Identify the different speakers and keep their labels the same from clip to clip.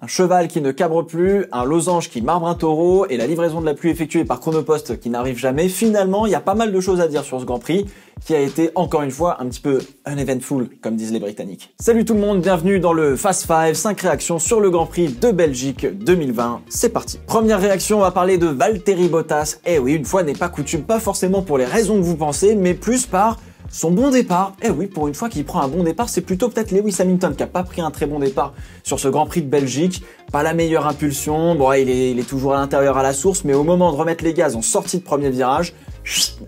Speaker 1: Un cheval qui ne cabre plus, un losange qui marbre un taureau et la livraison de la pluie effectuée par Chronopost qui n'arrive jamais. Finalement, il y a pas mal de choses à dire sur ce Grand Prix qui a été, encore une fois, un petit peu uneventful, comme disent les Britanniques. Salut tout le monde, bienvenue dans le Fast 5, 5 réactions sur le Grand Prix de Belgique 2020. C'est parti. Première réaction, on va parler de Valtteri Bottas. Eh oui, une fois n'est pas coutume, pas forcément pour les raisons que vous pensez, mais plus par son bon départ. Eh oui, pour une fois qu'il prend un bon départ, c'est plutôt peut-être Lewis Hamilton qui a pas pris un très bon départ sur ce Grand Prix de Belgique. Pas la meilleure impulsion, bon il est toujours à l'intérieur à la source, mais au moment de remettre les gaz en sortie de premier virage,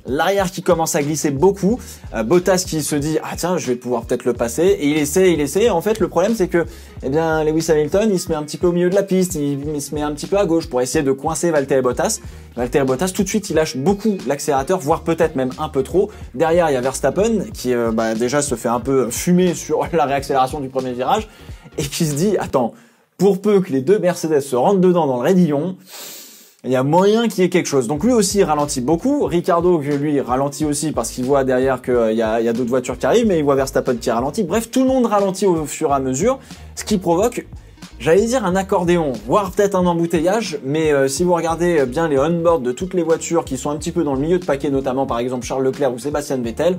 Speaker 1: l'arrière qui commence à glisser beaucoup, Bottas qui se dit ah tiens je vais pouvoir peut-être le passer, et il essaie, en fait le problème c'est que Lewis Hamilton il se met un petit peu au milieu de la piste, il se met un petit peu à gauche pour essayer de coincer Valtteri Bottas. Valtteri Bottas tout de suite il lâche beaucoup l'accélérateur, voire peut-être même un peu trop. Derrière il y a Verstappen qui déjà se fait un peu fumer sur la réaccélération du premier virage et qui se dit attends, pour peu que les deux Mercedes se rentrent dedans dans le raidillon, il y a moyen qu'il y ait quelque chose. Donc lui aussi il ralentit beaucoup. Ricardo, lui, ralentit aussi parce qu'il voit derrière qu'il y a d'autres voitures qui arrivent, mais il voit Verstappen qui ralentit. Bref, tout le monde ralentit au fur et à mesure, ce qui provoque, j'allais dire un accordéon, voire peut-être un embouteillage, mais si vous regardez bien les on-board de toutes les voitures qui sont un petit peu dans le milieu de paquet, notamment par exemple Charles Leclerc ou Sébastien Vettel,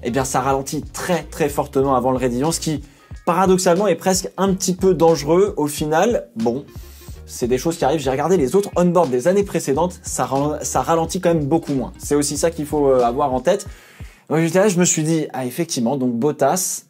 Speaker 1: eh bien ça ralentit très très fortement avant le raidillon, ce qui paradoxalement est presque un petit peu dangereux au final. Bon, c'est des choses qui arrivent. J'ai regardé les autres on-board des années précédentes, ça ralentit quand même beaucoup moins. C'est aussi ça qu'il faut avoir en tête. Donc j'étais là, je me suis dit, ah effectivement, donc Bottas,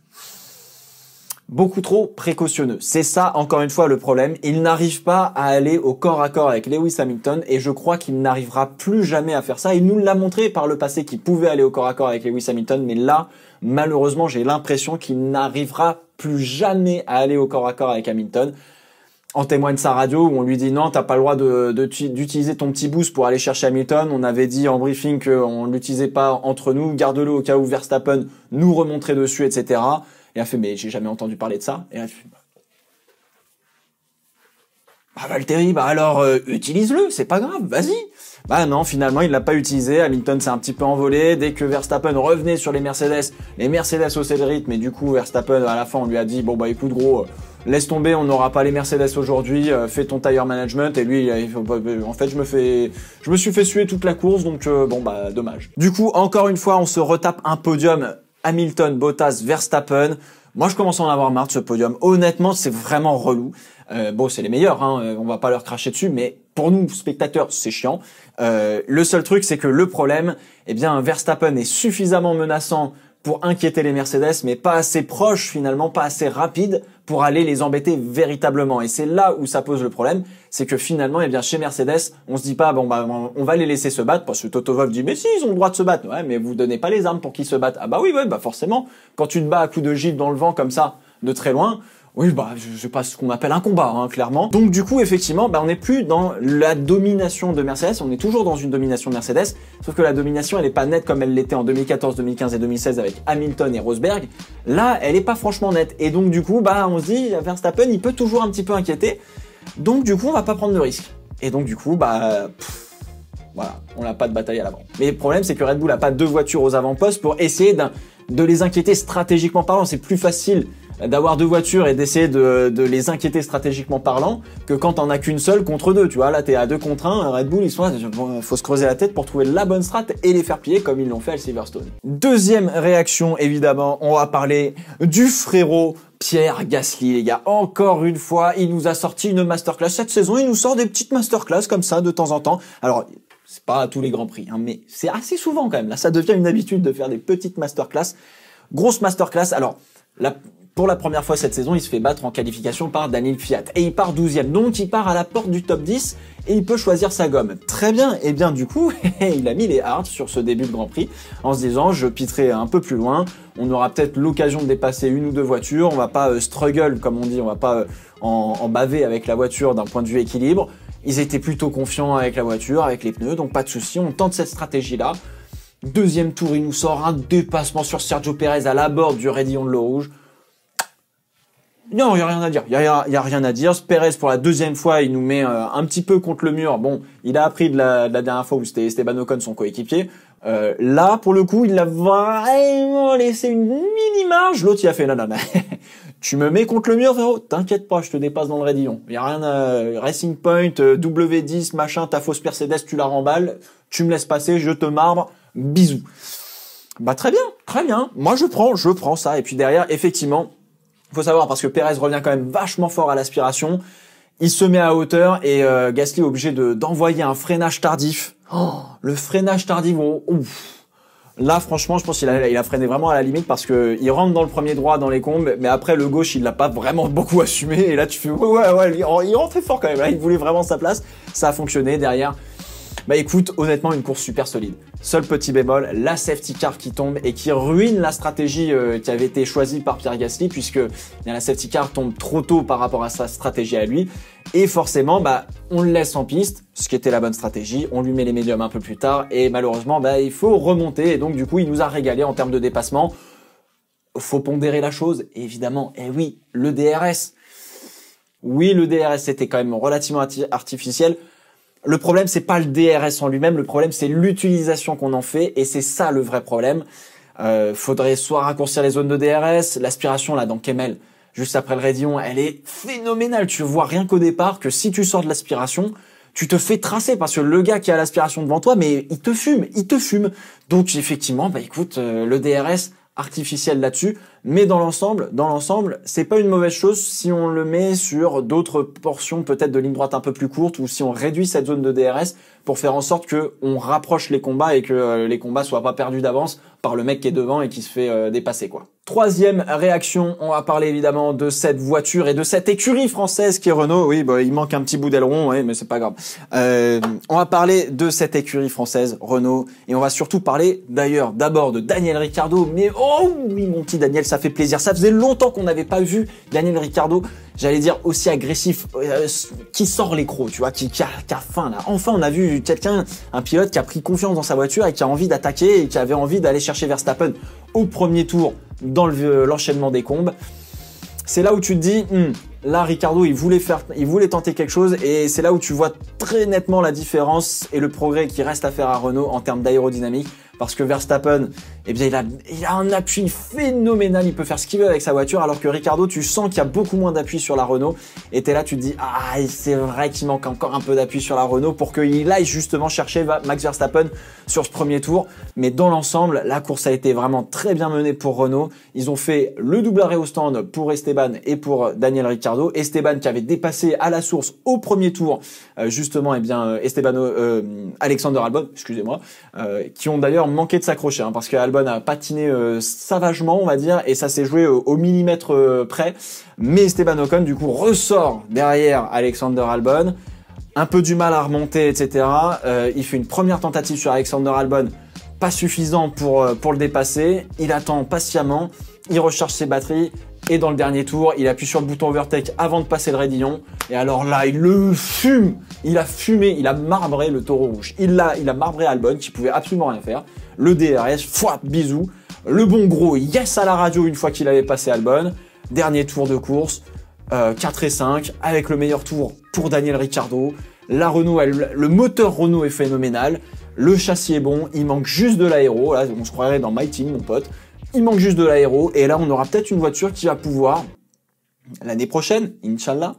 Speaker 1: beaucoup trop précautionneux. C'est ça, encore une fois, le problème. Il n'arrive pas à aller au corps à corps avec Lewis Hamilton et je crois qu'il n'arrivera plus jamais à faire ça. Il nous l'a montré par le passé qu'il pouvait aller au corps à corps avec Lewis Hamilton, mais là, malheureusement, j'ai l'impression qu'il n'arrivera plus jamais à aller au corps à corps avec Hamilton. En témoigne sa radio où on lui dit non, t'as pas le droit d'utiliser ton petit boost pour aller chercher Hamilton. On avait dit en briefing qu'on l'utilisait pas entre nous, garde-le au cas où Verstappen nous remonterait dessus, etc. Et elle a fait mais j'ai jamais entendu parler de ça. Et elle a fait Valtteri, alors utilise-le, c'est pas grave, vas-y. Bah non, finalement il l'a pas utilisé. Hamilton s'est un petit peu envolé. Dès que Verstappen revenait sur les Mercedes haussaient le rythme et du coup Verstappen à la fin on lui a dit bon bah écoute gros, laisse tomber, on n'aura pas les Mercedes aujourd'hui, fais ton tire management. Et lui en fait je me suis fait suer toute la course, donc bon bah dommage. Du coup encore une fois on se retape un podium Hamilton, Bottas, Verstappen. Moi je commence à en avoir marre de ce podium. Honnêtement c'est vraiment relou. Bon c'est les meilleurs, hein, on va pas leur cracher dessus, mais pour nous spectateurs c'est chiant. Le seul truc c'est que le problème, Verstappen est suffisamment menaçant pour inquiéter les Mercedes, mais pas assez proche finalement, pas assez rapide pour aller les embêter véritablement. Et c'est là où ça pose le problème, c'est que finalement, chez Mercedes, on se dit pas bon bah on va les laisser se battre parce que Toto Wolff dit mais si ils ont le droit de se battre, ouais mais vous donnez pas les armes pour qu'ils se battent. Ah bah oui ouais bah forcément quand tu te bats à coups de gifle dans le vent comme ça de très loin. Oui, bah, je sais pas ce qu'on appelle un combat, hein, clairement. Donc, du coup, effectivement, on n'est plus dans la domination de Mercedes, on est toujours dans une domination de Mercedes, sauf que la domination, elle est pas nette comme elle l'était en 2014, 2015 et 2016 avec Hamilton et Rosberg. Là, elle est pas franchement nette. Et donc, du coup, on se dit, Verstappen, il peut toujours un petit peu inquiéter. Donc, du coup, on va pas prendre de risque. Et donc, du coup, voilà, on n'a pas de bataille à l'avant. Mais le problème, c'est que Red Bull a pas deux voitures aux avant-postes pour essayer de les inquiéter stratégiquement parlant. C'est plus facile d'avoir deux voitures et d'essayer de les inquiéter stratégiquement parlant que quand t'en as qu'une seule contre deux, tu vois. Là, t'es à 2 contre 1, Red Bull, ils sont là, faut se creuser la tête pour trouver la bonne strat et les faire plier comme ils l'ont fait à Silverstone. Deuxième réaction, évidemment, on va parler du frérot Pierre Gasly, les gars. Encore une fois, il nous a sorti une masterclass. Cette saison, il nous sort des petites masterclass comme ça, de temps en temps. Alors, c'est pas à tous les Grands Prix, hein, mais c'est assez souvent quand même. Là, ça devient une habitude de faire des petites masterclass. Grosse masterclass. Alors, pour la première fois cette saison, il se fait battre en qualification par Daniel Kvyat. Et il part 12e. Donc, il part à la porte du top 10 et il peut choisir sa gomme. Très bien. Et bien, du coup, il a mis les hards sur ce début de Grand Prix en se disant, je pitterai un peu plus loin. On aura peut-être l'occasion de dépasser une ou deux voitures. On va pas struggle, comme on dit. On va pas en baver avec la voiture d'un point de vue équilibre. Ils étaient plutôt confiants avec la voiture, avec les pneus. Donc, pas de souci. On tente cette stratégie-là. Deuxième tour, il nous sort un dépassement sur Sergio Pérez à l'abord du raidillon de l'eau rouge. Non, il y a rien à dire. Il y a rien à dire. Pérez, pour la deuxième fois, il nous met un petit peu contre le mur. Bon, il a appris de la dernière fois où c'était Esteban Ocon, son coéquipier. Là, pour le coup, il a vraiment laissé une mini marge. L'autre, il a fait non. Tu me mets contre le mur, frérot, t'inquiète pas, je te dépasse dans le raidillon. Y a rien à... Racing Point, W10, machin, ta fausse Mercedes, tu la remballes, tu me laisses passer, je te marbre, bisous. Bah très bien. Moi je prends ça. Et puis derrière, effectivement, faut savoir, parce que Perez revient quand même vachement fort à l'aspiration, il se met à hauteur et Gasly est obligé d'envoyer un freinage tardif. Oh, le freinage tardif, ouf. Là, franchement, je pense qu'il a freiné vraiment à la limite parce que il rentre dans le premier droit dans les combes, mais après le gauche, il l'a pas vraiment beaucoup assumé. Et là, tu fais ouais, il rentrait fort quand même. Là, il voulait vraiment sa place. Ça a fonctionné derrière. Bah écoute, honnêtement, une course super solide. Seul petit bémol, la safety car qui tombe et qui ruine la stratégie qui avait été choisie par Pierre Gasly, puisque la safety car tombe trop tôt par rapport à sa stratégie à lui. Et forcément, bah, on le laisse en piste, ce qui était la bonne stratégie. On lui met les médiums un peu plus tard et malheureusement, bah, il faut remonter. Et donc, du coup, il nous a régalé en termes de dépassement. Faut pondérer la chose, évidemment. Et oui, le DRS. Oui, le DRS était quand même relativement artificiel. Le problème, c'est pas le DRS en lui-même, le problème, c'est l'utilisation qu'on en fait, et c'est ça le vrai problème. Faudrait soit raccourcir les zones de DRS, l'aspiration là dans Kemmel, juste après le raidillon, elle est phénoménale. Tu vois rien qu'au départ que si tu sors de l'aspiration, tu te fais tracer parce que le gars qui a l'aspiration devant toi, mais il te fume. Donc effectivement, bah écoute, le DRS artificiel là-dessus, mais dans l'ensemble, c'est pas une mauvaise chose si on le met sur d'autres portions peut-être de ligne droite un peu plus courtes ou si on réduit cette zone de DRS pour faire en sorte que on rapproche les combats et que les combats soient pas perdus d'avance par le mec qui est devant et qui se fait dépasser quoi. Troisième réaction, on va parler évidemment de cette voiture et de cette écurie française qui est Renault. Oui, bah il manque un petit bout d'aileron, ouais, mais c'est pas grave. On va parler de cette écurie française Renault et on va surtout parler d'ailleurs d'abord de Daniel Ricciardo. Mais oh oui mon petit Daniel, ça fait plaisir. Ça faisait longtemps qu'on n'avait pas vu Daniel Ricciardo, j'allais dire aussi agressif, qui sort les crocs, tu vois, qui a faim là. Enfin, on a vu quelqu'un, un pilote qui a pris confiance dans sa voiture et qui a envie d'attaquer et qui avait envie d'aller chercher Verstappen au premier tour dans l'enchaînement des combes. C'est là où tu te dis, là Ricciardo il voulait tenter quelque chose et c'est là où tu vois très nettement la différence et le progrès qui reste à faire à Renault en termes d'aérodynamique. Parce que Verstappen, eh bien, il a un appui phénoménal, il peut faire ce qu'il veut avec sa voiture, alors que Ricciardo, tu sens qu'il y a beaucoup moins d'appui sur la Renault, et t'es là, tu te dis, ah, c'est vrai qu'il manque encore un peu d'appui sur la Renault pour qu'il aille justement chercher Max Verstappen sur ce premier tour. Mais dans l'ensemble, la course a été vraiment très bien menée pour Renault. Ils ont fait le double arrêt au stand pour Esteban et pour Daniel Ricciardo. Esteban qui avait dépassé à la source au premier tour, justement, eh bien, Alexander Albon, excusez-moi, qui ont d'ailleurs manqué de s'accrocher, hein, parce que Albon a patiné savagement, on va dire, et ça s'est joué au millimètre près. Mais Esteban Ocon, du coup, ressort derrière Alexander Albon, un peu du mal à remonter, etc. Il fait une première tentative sur Alexander Albon, pas suffisant pour le dépasser. Il attend patiemment, il recharge ses batteries, et dans le dernier tour, il appuie sur le bouton overtake avant de passer le raidillon. Et alors là, il le fume. Il a fumé, il a marbré le taureau rouge. Il a marbré Albon, qui pouvait absolument rien faire. Le DRS, fouah, bisous. Le bon gros yes à la radio une fois qu'il avait passé Albon. Dernier tour de course, 4 et 5, avec le meilleur tour pour Daniel Ricciardo. La Renault, le moteur Renault est phénoménal. Le châssis est bon, il manque juste de l'aéro. Là, on se croirait dans My Team, mon pote. Il manque juste de l'aéro. Et là, on aura peut-être une voiture qui va pouvoir, l'année prochaine, Inch'Allah,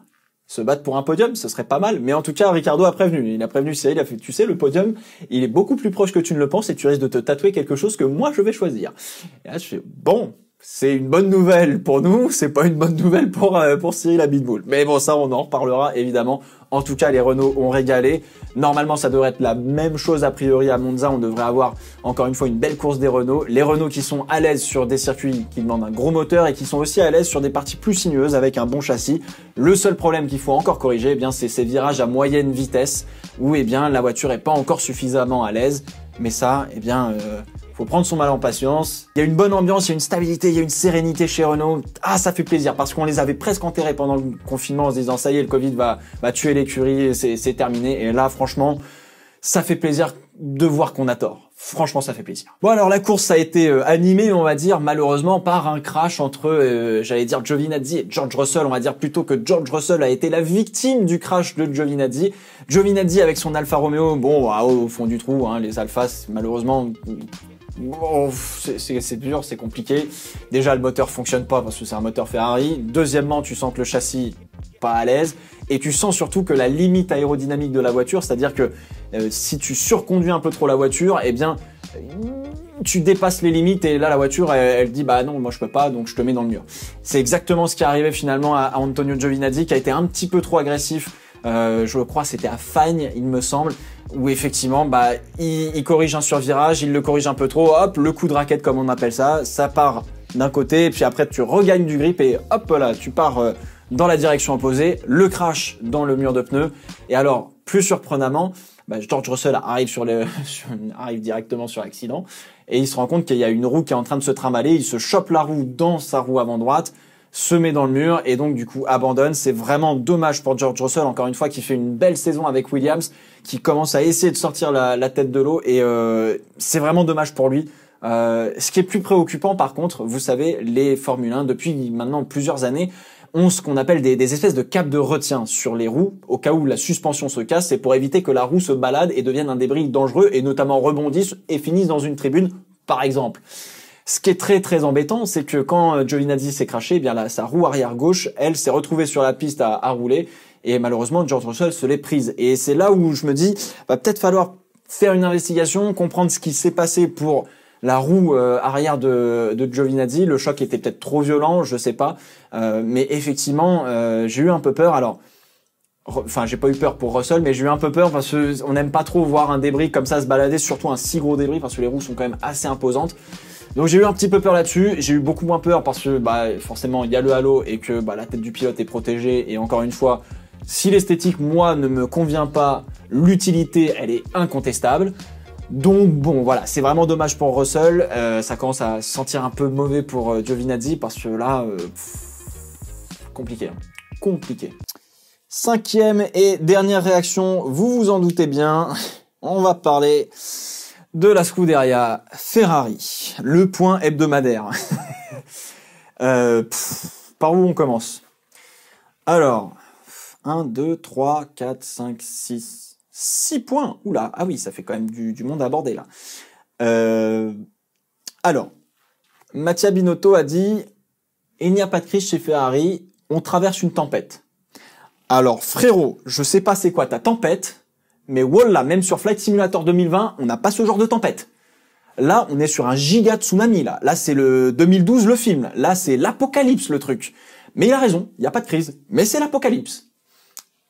Speaker 1: se battre pour un podium. Ce serait pas mal. Mais en tout cas, Ricciardo a prévenu. Il a prévenu, il a fait, tu sais, le podium, il est beaucoup plus proche que tu ne le penses et tu risques de te tatouer quelque chose que moi, je vais choisir. Et là, je fais, bon, c'est une bonne nouvelle pour nous, c'est pas une bonne nouvelle pour Cyril Abiteboul. Mais bon, ça, on en reparlera, évidemment. En tout cas, les Renault ont régalé. Normalement, ça devrait être la même chose a priori à Monza. On devrait avoir, encore une fois, une belle course des Renault. Les Renault qui sont à l'aise sur des circuits qui demandent un gros moteur et qui sont aussi à l'aise sur des parties plus sinueuses avec un bon châssis. Le seul problème qu'il faut encore corriger, eh bien, c'est ces virages à moyenne vitesse où, eh bien, la voiture est pas encore suffisamment à l'aise. Mais ça, eh bien, faut prendre son mal en patience. Il y a une bonne ambiance, il y a une stabilité, il y a une sérénité chez Renault. Ah, ça fait plaisir parce qu'on les avait presque enterrés pendant le confinement en se disant ça y est, le Covid va tuer l'écurie, c'est terminé. Et là, franchement, ça fait plaisir de voir qu'on a tort. Franchement, ça fait plaisir. Bon, alors la course a été animée, on va dire, malheureusement, par un crash entre, j'allais dire Giovinazzi et George Russell. On va dire plutôt que George Russell a été la victime du crash de Giovinazzi. Giovinazzi avec son Alfa Romeo, bon, au fond du trou, hein, les Alphas, malheureusement, Bon, c'est dur, c'est compliqué. Déjà, le moteur fonctionne pas parce que c'est un moteur Ferrari. Deuxièmement, tu sens que le châssis pas à l'aise. Et tu sens surtout que la limite aérodynamique de la voiture, c'est-à-dire que si tu surconduis un peu trop la voiture, eh bien, tu dépasses les limites et là, la voiture, elle dit, bah non, moi je peux pas, donc je te mets dans le mur. C'est exactement ce qui est arrivé finalement à Antonio Giovinazzi, qui a été un petit peu trop agressif. Je crois c'était à Fagne, il me semble, où effectivement, bah, il corrige un survirage, il le corrige un peu trop, hop, le coup de raquette comme on appelle ça part d'un côté, et puis après tu regagnes du grip et hop là, tu pars dans la direction opposée, le crash dans le mur de pneus, et alors, plus surprenamment, bah, George Russell arrive directement sur l'accident, et il se rend compte qu'il y a une roue qui est en train de se trimballer, il se chope la roue dans sa roue avant droite, se met dans le mur et donc du coup abandonne. C'est vraiment dommage pour George Russell, encore une fois, qui fait une belle saison avec Williams, qui commence à essayer de sortir la tête de l'eau et c'est vraiment dommage pour lui. Ce qui est plus préoccupant par contre, vous savez, les Formule 1 depuis maintenant plusieurs années ont ce qu'on appelle des espèces de capes de retien sur les roues au cas où la suspension se casse, c'est pour éviter que la roue se balade et devienne un débris dangereux et notamment rebondisse et finisse dans une tribune par exemple. Ce qui est très très embêtant, c'est que quand Giovinazzi s'est crashé, eh bien là, sa roue arrière gauche, elle s'est retrouvée sur la piste à rouler et malheureusement George Russell se l'est prise. Et c'est là où je me dis, va peut-être falloir faire une investigation, comprendre ce qui s'est passé pour la roue arrière de Giovinazzi. Le choc était peut-être trop violent, je sais pas, mais effectivement j'ai eu un peu peur. Alors, enfin j'ai pas eu peur pour Russell, mais j'ai eu un peu peur parce que on n'aime pas trop voir un débris comme ça se balader, surtout un si gros débris parce que les roues sont quand même assez imposantes. Donc j'ai eu un petit peu peur là-dessus, j'ai eu beaucoup moins peur parce que bah forcément il y a le halo et que bah la tête du pilote est protégée et encore une fois, si l'esthétique moi ne me convient pas, l'utilité elle est incontestable. Donc bon voilà, c'est vraiment dommage pour Russell, ça commence à sentir un peu mauvais pour Giovinazzi parce que là compliqué, hein. Compliqué. Cinquième et dernière réaction, vous vous en doutez bien, on va parler de la Scuderia Ferrari, le point hebdomadaire. Par où on commence? Alors, 1, 2, 3, 4, 5, 6 points. Oula, ah oui, ça fait quand même du monde à aborder là. Alors, Mattia Binotto a dit « Il n'y a pas de crise chez Ferrari, on traverse une tempête ». Alors frérot, je sais pas c'est quoi ta tempête, mais wallah, même sur Flight Simulator 2020, on n'a pas ce genre de tempête. Là, on est sur un giga tsunami, là. Là, c'est le 2012, le film. Là, c'est l'apocalypse, le truc. Mais il a raison, il n'y a pas de crise. Mais c'est l'apocalypse.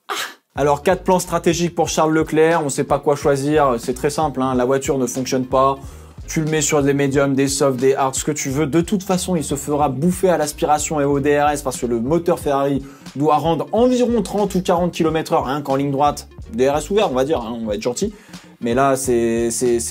Speaker 1: Ah. Alors, 4 plans stratégiques pour Charles Leclerc, on sait pas quoi choisir. C'est très simple, hein. La voiture ne fonctionne pas. Tu le mets sur des médiums, des softs, des hards, ce que tu veux. De toute façon, il se fera bouffer à l'aspiration et au DRS parce que le moteur Ferrari doit rendre environ 30 ou 40 km/h, rien qu'en ligne droite. DRS ouvert, on va dire, hein, on va être gentil. Mais là, c'est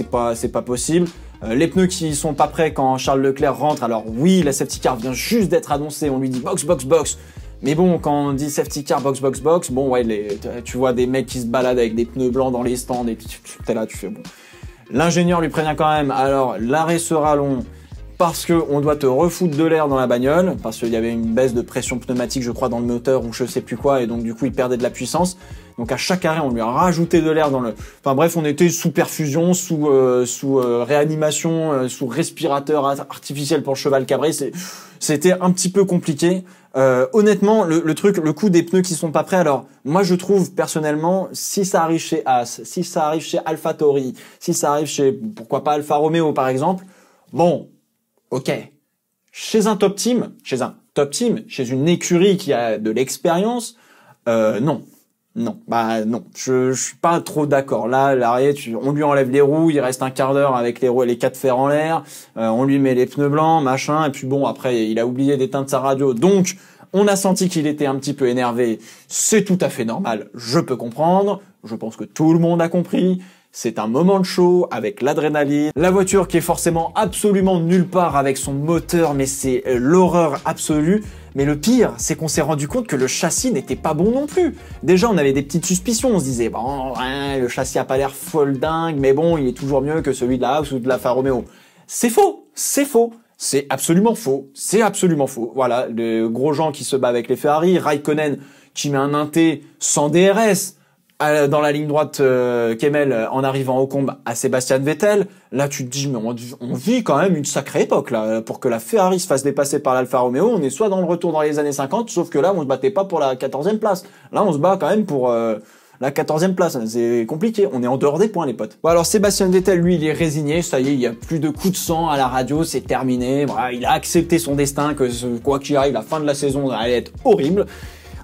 Speaker 1: pas possible. Les pneus qui sont pas prêts quand Charles Leclerc rentre. Alors oui, la safety car vient juste d'être annoncée. On lui dit box, box, box. Mais bon, quand on dit safety car, box, box, box, bon, ouais, tu vois des mecs qui se baladent avec des pneus blancs dans les stands et t'es là, tu fais bon. L'ingénieur lui prévient quand même, alors l'arrêt sera long parce que on doit te refoutre de l'air dans la bagnole, parce qu'il y avait une baisse de pression pneumatique, je crois, dans le moteur ou je sais plus quoi, et donc du coup il perdait de la puissance. Donc à chaque arrêt, on lui a rajouté de l'air dans le... Enfin bref, on était sous perfusion, sous réanimation, sous respirateur artificiel pour le cheval cabré. C'était un petit peu compliqué. Honnêtement, le coup des pneus qui sont pas prêts, alors moi je trouve personnellement, si ça arrive chez Haas, si ça arrive chez AlphaTauri, si ça arrive chez, pourquoi pas Alfa Romeo par exemple, bon, ok. Chez un top team, chez une écurie qui a de l'expérience, non. Non, bah non, je suis pas trop d'accord. Là, l'arrêt, on lui enlève les roues, il reste un quart d'heure avec les 4 fers en l'air, on lui met les pneus blancs, machin, et puis bon, après, il a oublié d'éteindre sa radio, donc on a senti qu'il était un petit peu énervé. C'est tout à fait normal, je peux comprendre, je pense que tout le monde a compris. C'est un moment de show avec l'adrénaline, la voiture qui est forcément absolument nulle part avec son moteur, mais c'est l'horreur absolue. Mais le pire, c'est qu'on s'est rendu compte que le châssis n'était pas bon non plus. Déjà, on avait des petites suspicions, on se disait, bon, ouais, le châssis a pas l'air folle dingue, mais bon, il est toujours mieux que celui de la Haas ou de la Alfa Romeo. C'est faux, c'est faux. C'est absolument faux, c'est absolument faux. Voilà, le gros Jean qui se bat avec les Ferrari, Raikkonen qui met un inté sans DRS, Dans la ligne droite, Kemmel en arrivant au combe à Sébastien Vettel. Là, tu te dis, mais on vit quand même une sacrée époque là. Pour que la Ferrari se fasse dépasser par l'Alfa Romeo, on est soit dans le retour dans les années 50, sauf que là, on se battait pas pour la 14e place. Là, on se bat quand même pour la 14e place. C'est compliqué. On est en dehors des points, les potes. Bon, alors Sébastien Vettel, lui, il est résigné. Ça y est, il y a plus de coups de sang à la radio. C'est terminé. Voilà, il a accepté son destin, que quoi qu'il arrive, la fin de la saison allait être horrible.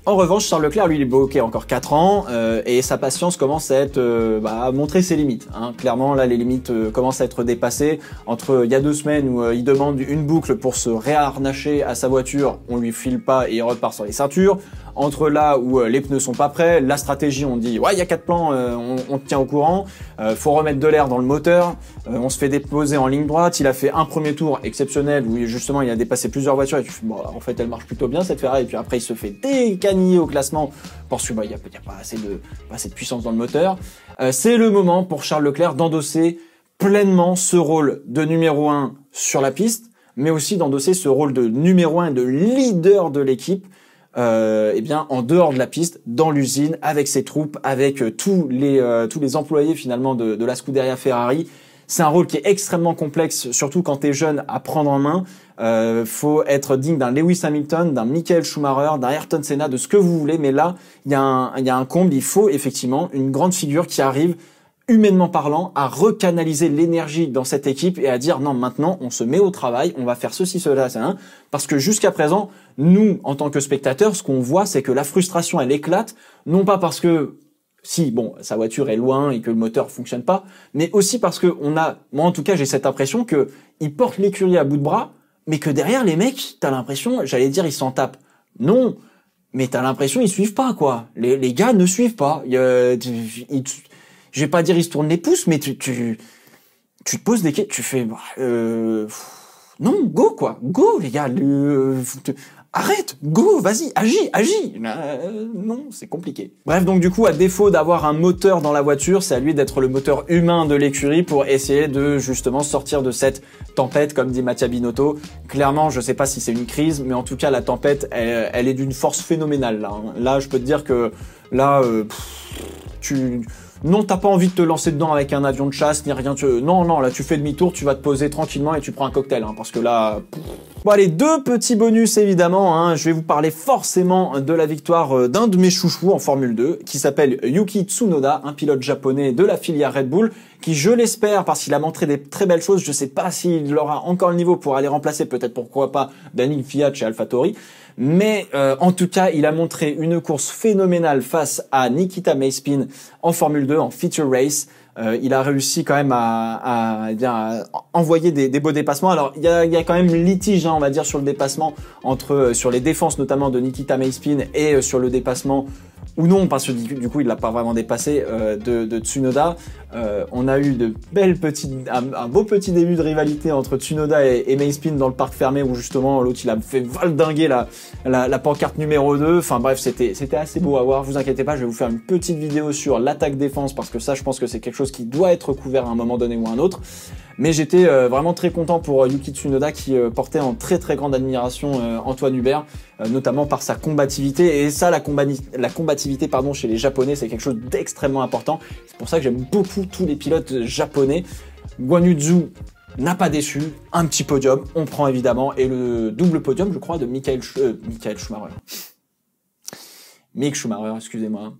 Speaker 1: En revanche, Charles Leclerc, lui, il est bloqué encore 4 ans et sa patience commence à être à montrer ses limites. Hein. Clairement, là, les limites commencent à être dépassées. Entre il y a 2 semaines où il demande une boucle pour se réharnacher à sa voiture, on lui file pas et il repart sur les ceintures. Entre là où les pneus sont pas prêts, la stratégie, on dit ouais, il y a 4 plans, on te tient au courant. Faut remettre de l'air dans le moteur. On se fait déposer en ligne droite. Il a fait un premier tour exceptionnel où justement il a dépassé plusieurs voitures et tu fais bon, en fait elle marche plutôt bien cette Ferrari. Et puis après il se fait décaniller au classement parce que il y a pas assez de puissance dans le moteur. C'est le moment pour Charles Leclerc d'endosser pleinement ce rôle de numéro 1 sur la piste, mais aussi d'endosser ce rôle de numéro 1 et de leader de l'équipe. En dehors de la piste, dans l'usine, avec ses troupes, avec tous les employés finalement de la Scuderia Ferrari. C'est un rôle qui est extrêmement complexe, surtout quand t'es jeune, à prendre en main. Faut être digne d'un Lewis Hamilton, d'un Michael Schumacher, d'un Ayrton Senna, de ce que vous voulez. Mais là, il y a un comble. Il faut effectivement une grande figure qui arrive, humainement parlant, à recanaliser l'énergie dans cette équipe et à dire non, maintenant on se met au travail, on va faire ceci, cela, ça, parce que jusqu'à présent, nous, en tant que spectateurs, ce qu'on voit, c'est que la frustration, elle éclate, non pas parce que si, bon, sa voiture est loin et que le moteur fonctionne pas, mais aussi parce que moi en tout cas, j'ai cette impression que ils portent l'écurie à bout de bras, mais que derrière les mecs, t'as l'impression, j'allais dire, ils s'en tapent. Non, mais t'as l'impression ils suivent pas, quoi. Les gars ne suivent pas. Je vais pas dire ils se tournent les pouces, mais tu te poses des questions, tu fais non, go quoi, go les gars, arrête, go, vas-y, agis. Non, c'est compliqué. Bref, donc du coup, à défaut d'avoir un moteur dans la voiture, c'est à lui d'être le moteur humain de l'écurie pour essayer de justement sortir de cette tempête, comme dit Mattia Binotto. Clairement, je sais pas si c'est une crise, mais en tout cas, la tempête, elle est d'une force phénoménale là. Là, je peux te dire que là, non, t'as pas envie de te lancer dedans avec un avion de chasse, ni rien. Non, là, tu fais demi-tour, tu vas te poser tranquillement et tu prends un cocktail, parce que là... Bon, allez, 2 petits bonus, évidemment. Je vais vous parler forcément de la victoire d'un de mes chouchous en Formule 2, qui s'appelle Yuki Tsunoda, un pilote japonais de la filière Red Bull, qui, je l'espère, parce qu'il a montré des très belles choses, je sais pas s'il aura encore le niveau pour aller remplacer, peut-être pourquoi pas, Daniil Kvyat chez AlphaTauri. Mais en tout cas, il a montré une course phénoménale face à Nikita Mazepin en Formule 2, en Feature Race. Il a réussi quand même à envoyer des beaux dépassements. Alors il y a quand même litige, on va dire, sur le dépassement sur les défenses notamment de Nikita Mazepin et sur le dépassement ou non, parce que du coup il l'a pas vraiment dépassé de Tsunoda. On a eu un beau petit début de rivalité entre Tsunoda et Mazepin dans le parc fermé où justement l'autre il a fait valdinguer la pancarte numéro 2. Enfin bref, c'était assez beau à voir. Vous inquiétez pas, je vais vous faire une petite vidéo sur l'attaque défense parce que ça, je pense que c'est quelque chose qui doit être couvert à un moment donné ou à un autre. Mais j'étais vraiment très content pour Yuki Tsunoda qui portait en très très grande admiration Antoine Hubert, notamment par sa combativité. Et ça, la combativité chez les Japonais, c'est quelque chose d'extrêmement important. C'est pour ça que j'aime beaucoup tous les pilotes japonais. Guan Yu Zhou n'a pas déçu, un petit podium, on prend évidemment, et le double podium, je crois, de Michael Schumacher. Mick Schumacher, excusez-moi.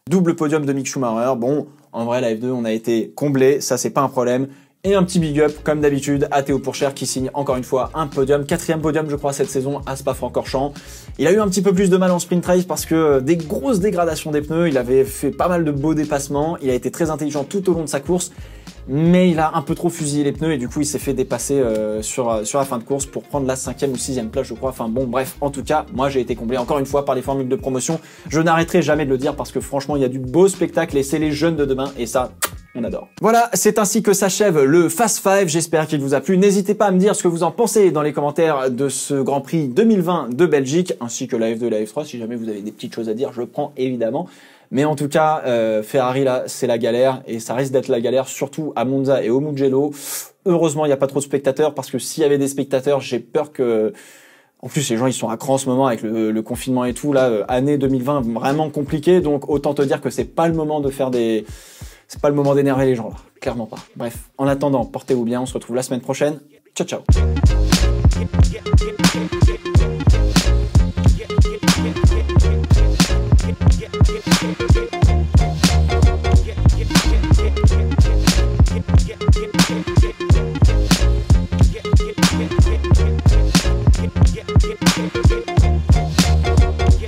Speaker 1: Double podium de Mick Schumacher. Bon, en vrai, la F2, on a été comblé, ça c'est pas un problème. Et un petit big up, comme d'habitude, à Théo Pourchaire qui signe encore une fois un podium. 4e podium, je crois, cette saison à Spa-Francorchamps. Il a eu un petit peu plus de mal en sprint race parce que des grosses dégradations des pneus. Il avait fait pas mal de beaux dépassements. Il a été très intelligent tout au long de sa course. Mais il a un peu trop fusillé les pneus et du coup il s'est fait dépasser sur la fin de course pour prendre la 5e ou 6e place, je crois. Enfin bon, bref, en tout cas, moi j'ai été comblé encore une fois par les formules de promotion. Je n'arrêterai jamais de le dire parce que franchement il y a du beau spectacle et c'est les jeunes de demain et ça, on adore. Voilà, c'est ainsi que s'achève le Fast 5. J'espère qu'il vous a plu. N'hésitez pas à me dire ce que vous en pensez dans les commentaires de ce Grand Prix 2020 de Belgique ainsi que la F2 et la F3. Si jamais vous avez des petites choses à dire, je prends évidemment. Mais en tout cas, Ferrari, là, c'est la galère, et ça risque d'être la galère, surtout à Monza et au Mugello. Heureusement, il n'y a pas trop de spectateurs, parce que s'il y avait des spectateurs, j'ai peur que... En plus, les gens, ils sont à cran en ce moment avec le confinement et tout. Là, année 2020, vraiment compliquée. Donc, autant te dire que c'est pas le moment de faire c'est pas le moment d'énerver les gens, là. Clairement pas. Bref. En attendant, portez-vous bien. On se retrouve la semaine prochaine. Ciao, ciao.